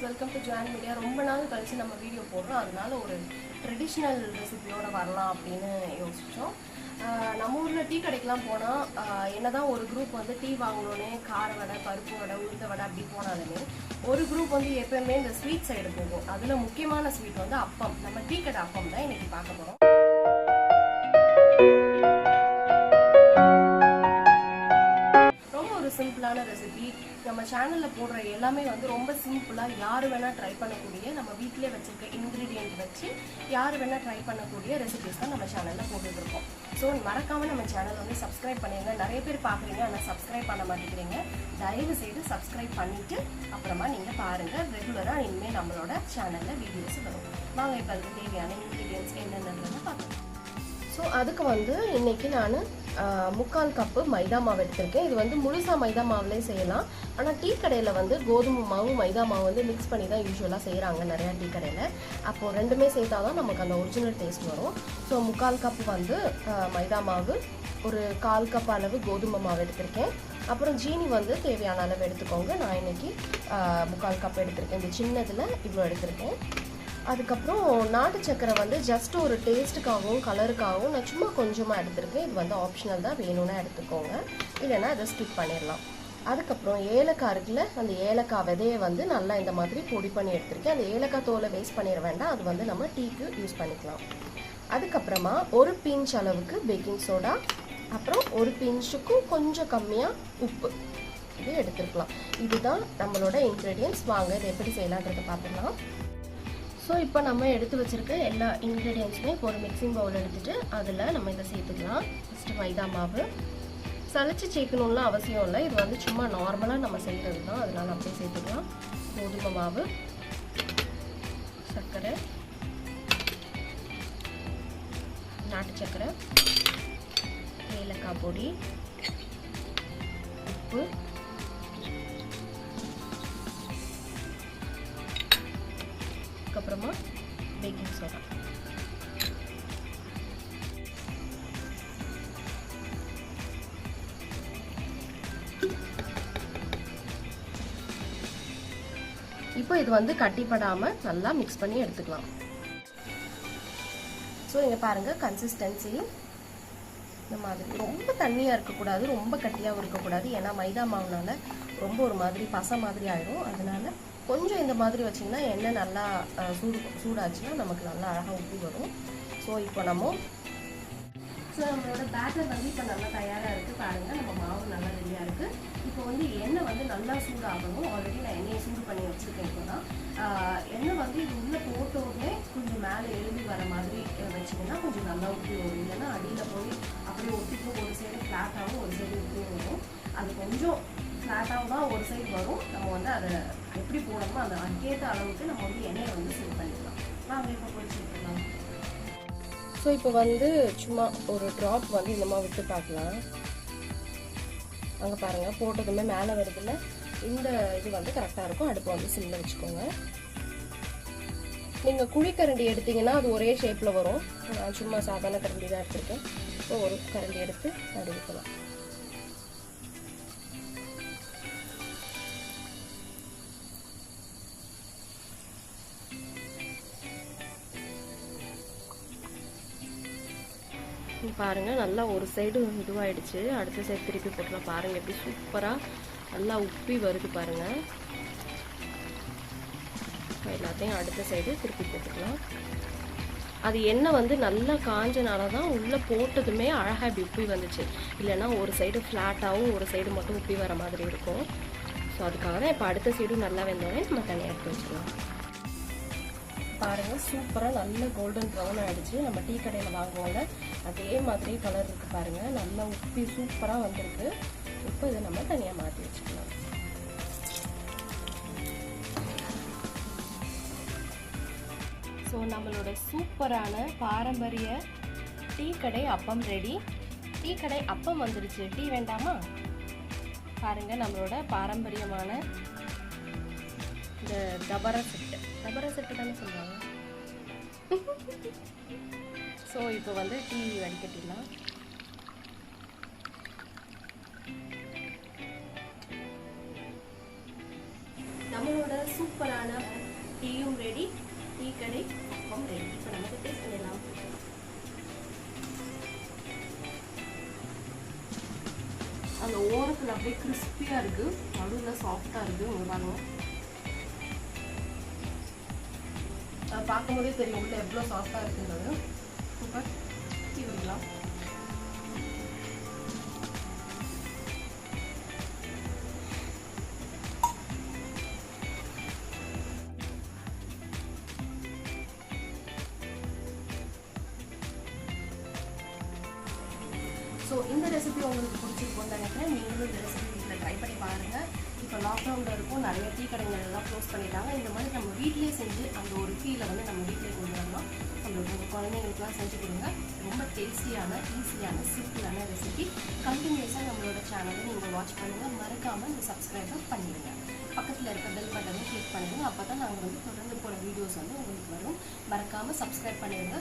Welcome to join media. ரொம்ப நாள் கழிச்சு நம்ம வீடியோ போடுறோம், அதனால ஒரு ட்ரெடிஷ்னல் ரெசிபியோட வரலாம் அப்படின்னு யோசிச்சோம். நம்ம ஊரில் டீ கடைக்கெலாம் போனால் என்னதான் ஒரு குரூப் வந்து டீ வாங்கணுன்னே கார வடை, பருப்பு வடை, உளுந்த வடை அப்படி போனாலுமே ஒரு குரூப் வந்து எப்பயுமே இந்த ஸ்வீட் சைடு போகும். அதில் முக்கியமான ஸ்வீட் வந்து அப்பம். நம்ம டீ கடை அப்பம் தான் இன்னைக்கு பார்க்க போகிறோம். சிம்பிளான ரெசிபி. நம்ம சேனலில் போடுற எல்லாமே வந்து ரொம்ப சிம்பிளாக யார் வேணால் ட்ரை பண்ணக்கூடிய, நம்ம வீட்டிலே வச்சுருக்க இன்க்ரீடியன்ட் வச்சு யார் வேணால் ட்ரை பண்ணக்கூடிய ரெசிபிஸ் தான் நம்ம சேனலில் போட்டுட்ருக்கோம். ஸோ மறக்காமல் நம்ம சேனல் வந்து சப்ஸ்கிரைப் பண்ணிடுங்க. நிறைய பேர் பார்க்குறீங்க, ஆனால் சப்ஸ்கிரைப் பண்ண மாட்டேங்கிறீங்க. தயவு செய்து சப்ஸ்கிரைப் பண்ணிவிட்டு அப்புறமா நீங்கள் பாருங்கள். ரெகுலராக இனிமேல் நம்மளோட சேனலில் வீடியோஸ் வரும். வாங்க இப்போ அதுக்கு தேவையான இன்க்ரீடியன்ட்ஸ் என்னென்னன்றதை பார்க்கலாம். ஸோ அதுக்கு வந்து இன்றைக்கி நான் 3/4 கப்பு மைதா மாவு எடுத்திருக்கேன். இது வந்து முழுசாக மைதா மாவுலேயே செய்யலாம். ஆனால் டீ கடையில் வந்து கோதுமை மாவு மைதா மாவு வந்து மிக்ஸ் பண்ணி தான் யூஸ்வலாக செய்கிறாங்க நிறையா டீ கடையில். அப்போது ரெண்டுமே சேர்த்தா தான் நமக்கு அந்த ஒரிஜினல் டேஸ்ட் வரும். ஸோ 3/4 கப்பு வந்து மைதா மாவு, ஒரு 1/4 கப் அளவு கோதுமை மாவு எடுத்திருக்கேன். அப்புறம் ஜீனி வந்து தேவையான அளவு எடுத்துக்கோங்க. நான் இன்றைக்கி 3/4 கப் எடுத்திருக்கேன். இந்த சின்னதில் இவ்வளோ எடுத்திருக்கேன். அதுக்கப்புறம் நாட்டு சக்கரை வந்து ஜஸ்ட் ஒரு டேஸ்ட்டுக்காகவும் கலருக்காகவும் நான் சும்மா கொஞ்சமாக எடுத்திருக்கேன். இது வந்து ஆப்ஷனல் தான், வேணும்னா எடுத்துக்கோங்க, இல்லைன்னா அதை ஸ்கிப் பண்ணிடலாம். அதுக்கப்புறம் ஏலக்காய் இருக்குல்ல, அந்த ஏலக்காய் விதையை வந்து நல்லா இந்த மாதிரி பொடி பண்ணி எடுத்திருக்கேன். அந்த ஏலக்காய் தோலை வேஸ்ட் பண்ணிட வேண்டாம், அது வந்து நம்ம டீக்கு யூஸ் பண்ணிக்கலாம். அதுக்கப்புறமா ஒரு பிஞ்ச் அளவுக்கு பேக்கிங் சோடா, அப்புறம் ஒரு பிஞ்சுக்கும் கொஞ்சம் கம்மியாக உப்பு, இது எடுத்துருக்கலாம். இதுதான் நம்மளோட இன்க்ரீடியன்ட்ஸ். வாங்க இதை எப்படி செய்யலான்றதை பார்த்துக்கலாம். ஸோ இப்போ நம்ம எடுத்து வச்சுருக்க எல்லா இன்க்ரீடியன்ட்ஸுமே இப்போ ஒரு மிக்சிங் பவுல் எடுத்துகிட்டு அதில் நம்ம இதை சேர்த்துக்கலாம். ஃபஸ்ட்டு மைதா மாவு சளிச்சு சேர்க்கணும்லாம் அவசியம் இல்லை, இது வந்து சும்மா நார்மலாக நம்ம செய்கிறது தான், அதனால் அப்படியே சேர்த்துக்கலாம். கோதுமை மாவு, சர்க்கரை, நாட்டு சர்க்கரை, ஏலக்காய் பொடி, உப்பு, அப்புறமா பேக்கிங் சோடா. இப்போ இது வந்து கட்டிப்படாமல் நல்லா மிக்ஸ் பண்ணி எடுத்துக்கலாம். ஸோ இங்கே பாருங்கள் கன்சிஸ்டன்சி இந்த மாதிரி ரொம்ப தண்ணியாக இருக்கக்கூடாது, ரொம்ப கட்டியாகவும் இருக்கக்கூடாது. ஏன்னா மைதா மாவுனால ரொம்ப ஒரு மாதிரி பசை மாதிரி ஆயிடும். அதனால கொஞ்சம் இந்த மாதிரி வச்சிங்கன்னா எண்ணெய் நல்லா சூடாச்சுன்னா நமக்கு நல்லா அழகாக உப்பி வரும். ஸோ இப்போ நம்மளோட பேட்டர் வந்து இப்போ நல்லா தயாராக இருக்குது. பாருங்கள், நம்ம மாவு நல்லா ரெடியாக இருக்குது. இப்போ வந்து எண்ணெய் வந்து நல்லா சூடாகணும். ஆல்ரெடி நான் எண்ணெயை சூடு பண்ணி வச்சுருக்கேன். இப்போ தான் எண்ணெய் வந்து இது உள்ளே போட்டோடனே கொஞ்சம் மேலே எழுதி வர மாதிரி வச்சிங்கன்னா கொஞ்சம் நல்லா உப்பி வரும். இல்லைன்னா அடியில் போய் அப்படியே ஒட்டிக்கும், ஒரு சைடு ஃப்ளாட்டாகவும் ஒரு சைடு உப்பி வரும். அது கொஞ்சம் ஃப்ளாட்டாக தான் ஒரு சைடு வரும். நம்ம வந்து அதை எப்படி போடணுமோ அந்த அதுக்கேற்ற அளவுக்கு நம்ம வந்து எண்ணெயை வந்து சூட் பண்ணிக்கலாம். வாங்க இப்போ பொரிச்சுக்கலாம். ஸோ இப்போ வந்து சும்மா ஒரு ட்ராப் வந்து இந்த மாதிரி விட்டு பார்க்கலாம். அங்கே பாருங்கள், போட்டதுமே மேலே வருதுல்ல, இந்த இது வந்து கரெக்டாக இருக்கும். அடுப்பு வந்து சிம்மில் வச்சுக்கோங்க. நீங்கள் குழிக்கரண்டி எடுத்தீங்கன்னா அது ஒரே ஷேப்பில் வரும். நான் சும்மா சாதாரண கரண்டி தான் எடுத்துருக்கேன். ஸோ ஒரு கரண்டி எடுத்து அது ஊற்றலாம். பாருங்கள், நல்லா ஒரு சைடு இதுவாகிடுச்சு. அடுத்த சைடு திருப்பி போட்டுலாம். பாருங்கள் எப்படி சூப்பராக நல்லா உப்பி வருது பாருங்கள். எல்லாத்தையும் அடுத்த சைடு திருப்பி போட்டுக்கலாம். அது எண்ணெய் வந்து நல்லா காஞ்சனால தான் உள்ளே போட்டதுமே அழகாக இப்படி உப்பி வந்துச்சு. இல்லைன்னா ஒரு சைடு ஃப்ளாட்டாகவும் ஒரு சைடு மட்டும் உப்பி வர மாதிரி இருக்கும். ஸோ அதுக்காக தான் இப்போ அடுத்த சைடும் நல்லா வெந்தோடனே நம்ம தனியாக எடுத்து வச்சுக்கலாம். பாருங்கள், சூப்பராக நல்ல கோல்டன் ப்ரௌன் ஆகிடுச்சு. நம்ம டீ கடையில் வாங்குவோம்ல அதே மாதிரி கலர் இருக்குது பாருங்கள். நல்லா உப்பி சூப்பராக வந்திருக்கு. இப்போ இதை நம்ம தனியாக மாற்றி வச்சுக்கலாம். ஸோ நம்மளோட சூப்பரான பாரம்பரிய டீ கடை அப்பம் ரெடி. டீ கடை அப்பம் வந்துடுச்சு. டீ வேண்டாமா? பாருங்கள், நம்மளோட பாரம்பரியமான இந்த டபரா செட்டு தானே சொல்லுவாங்க. ஸோ இப்போ வந்து டீ வடிகட்டிடலாம். நம்மளோட சூப்பரான டீயும் ரெடி, டீ கடை அப்பம் ரெடி. இப்போ நமக்கு டேஸ்ட் பண்ணலாம். அந்த ஓரத்தில் அப்படியே கிறிஸ்பியாக இருக்குது, நடுவில் சாஃப்டாக இருக்குது. உங்க பாருங்க, பார்க்கும்போதே தெரியும் உள்ள எவ்வளோ சாஃப்டாக இருக்குன்றது. சூப்பர். டீ வைக்கலாம். ஸோ இந்த ரெசிபி உங்களுக்கு பிடிச்சிருக்கும்னு நினைக்கிறேன். நீங்களும் இந்த ரெசிபி வீட்டில் ட்ரை பண்ணி பாருங்கள். இப்போ லாக்டவுனில் இருக்கும், நிறைய டீ கடைகள் எல்லாம் க்ளோஸ் பண்ணிட்டாங்க. இந்த மாதிரி நம்ம வீட்டிலேயே செஞ்சு அந்த ஒரு ஃபீலை வந்து நம்ம வீட்டிலேயே கொண்டு வரலாம். நம்மளோட குழந்தைங்களுக்குலாம் செஞ்சு கொடுங்க. ரொம்ப டேஸ்டியான, ஈஸியான, சிம்பிளான ரெசிபி. கண்டினியூஸாக நம்மளோட சேனலை நீங்கள் வாட்ச் பண்ணுங்கள். மறக்காமல் இந்த சப்ஸ்கிரைபர் பண்ணிடுங்க. பக்கத்தில் இருக்க பெல் பட்டனை கிளிக் பண்ணிடுங்க. அப்போ தான் நாங்கள் வந்து தொடர்ந்து போகிற வீடியோஸ் வந்து உங்களுக்கு வரும். மறக்காமல் சப்ஸ்கிரைப் பண்ணிடுங்க.